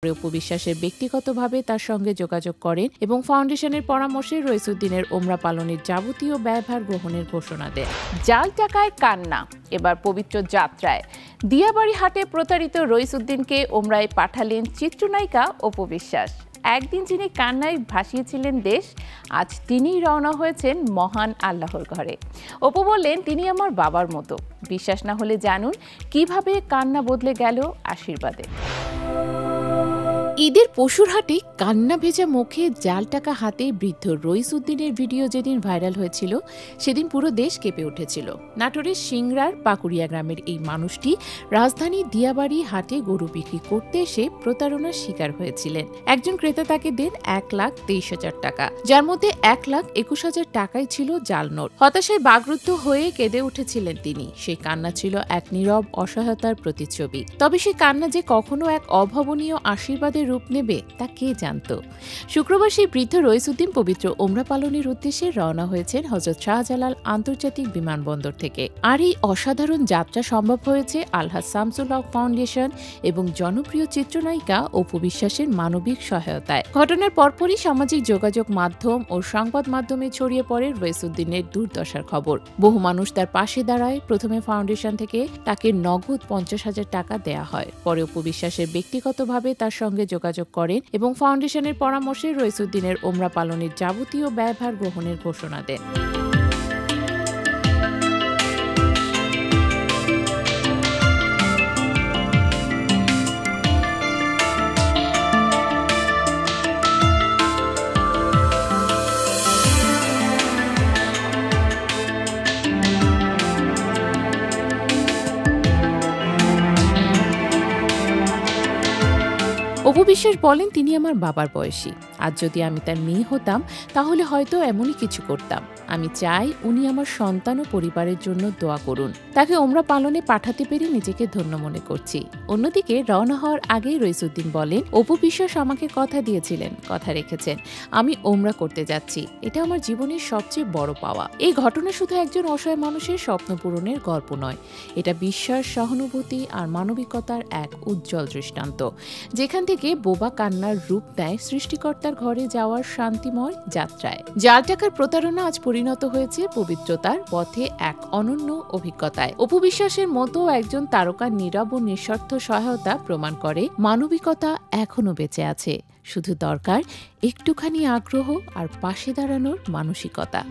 উপবিশ্বাসের ব্যক্তিগতভাবে তার সঙ্গে যোগাযোগ করেন এবং ফাউন্ডেশনের পরামর্শে রইসুদ্দিনের ওমরা পালনের যাবতীয় ব্যয়ভার গ্রহণের ঘোষণা দেন। জাল টাকায় কান্না এবার পবিত্র যাত্রায়। দিয়াবাড়ি হাটে প্রতারিত রইসুদ্দিনকে ওমরায় পাঠালেন চিত্রনায়িকা অপু বিশ্বাস। একদিন যিনি কান্নায় ভাসিয়েছিলেন দেশ, আজ তিনিই রওনা হয়েছেন মহান আল্লাহর ঘরে। অপু বললেন, তিনি আমার বাবার মতো। বিশ্বাস না হলে জানুন কিভাবে কান্না বদলে গেল আশীর্বাদে। ঈদের পশুর হাটে কান্না ভেজা মুখে জাল টাকা হাতে বৃদ্ধ রইসুদ্দিনের ভিডিও যেদিন ভাইরাল হয়েছিল, সেদিন পুরো দেশ কেঁপে উঠেছিল। নাটোরের সিংড়ার পাকুড়িয়া গ্রামের এই মানুষটি রাজধানী দিয়াবাড়ি হাটে গরু বিক্রি করতে এসে প্রতারণার শিকার হয়েছিলেন। একজন ক্রেতা তাকে দেন 1,23,000 টাকা, যার মধ্যে 1,21,000 টাকাই ছিল জাল নোট। হতাশায় বাগরুদ্ধ হয়ে কেঁদে উঠেছিলেন তিনি। সেই কান্না ছিল এক নীরব অসহায়তার প্রতিচ্ছবি। তবে সেই কান্না যে কখনো এক অভাবনীয় আশীর্বাদের রূপ নেবে তা কে জানত। শুক্রবার সেই বৃদ্ধ রইসুদ্দিন পবিত্র ওমরা পালনের উদ্দেশ্যে রওনা হয়েছেন হযরত শাহজালাল আন্তর্জাতিক বিমানবন্দর থেকে। আর এই অসাধারণ যাত্রা সম্ভব হয়েছে আলহাজ শামসুল হক ফাউন্ডেশন এবং জনপ্রিয় চিত্রনায়িকা অপু বিশ্বাসের মানবিক সহায়তায়। ঘটনার পরপরই সামাজিক যোগাযোগ মাধ্যম ও সংবাদ মাধ্যমে ছড়িয়ে পড়ে রইসুদ্দিনের দুর্দশার খবর। বহু মানুষ তার পাশে দাঁড়ায়। প্রথমে ফাউন্ডেশন থেকে তাকে নগদ 50,000 টাকা দেয়া হয়। পরে অপু বিশ্বাসের ব্যক্তিগতভাবে তার সঙ্গে যোগাযোগ করেন এবং ফাউন্ডেশনের পরামর্শে রইসুদ্দিনের ওমরা পালনের যাবতীয় ব্যয়ভার গ্রহণের ঘোষণা দেন। অপু বিশ্বাস বলেন, তিনি আমার বাবার বয়সী। আজ যদি আমি তার মেয়ে হতাম তাহলে হয়তো এমনই কিছু করতাম। আমি চাই উনি আমার সন্তান ও পরিবারের জন্য দোয়া করুন। তাকে ওমরা পালনে পাঠাতে পেরে নিজেকে ধন্য মনে করছি। অন্যদিকে রওনা হওয়ার আগেই রইসুদ্দিন বলেন, অপু বিশ্বাস আমাকে কথা দিয়েছিলেন, কথা রেখেছেন। আমি ওমরা করতে যাচ্ছি। এটা আমার জীবনের সবচেয়ে বড় পাওয়া। এই ঘটনা শুধু একজন অসহায় মানুষের স্বপ্ন পূরণের গল্প নয়, এটা বিশ্বাস, সহানুভূতি আর মানবিকতার এক উজ্জ্বল দৃষ্টান্ত, যেখান থেকে বোবা কান্নার রূপ দেয় সৃষ্টিকর্তার ঘরে যাওয়ার শান্তিময় যাত্রায়। জাল টাকার প্রতারণা আজ পরিণত হয়েছে পবিত্রতার পথে এক অনন্য অভিজ্ঞতায়। অপু বিশ্বাসের মতো একজন তারকার নীরব ও নিঃস্বার্থ সহায়তা প্রমাণ করে মানবিকতা এখনো বেঁচে আছে। শুধু দরকার একটুখানি আগ্রহ আর পাশে দাঁড়ানোর মানসিকতা।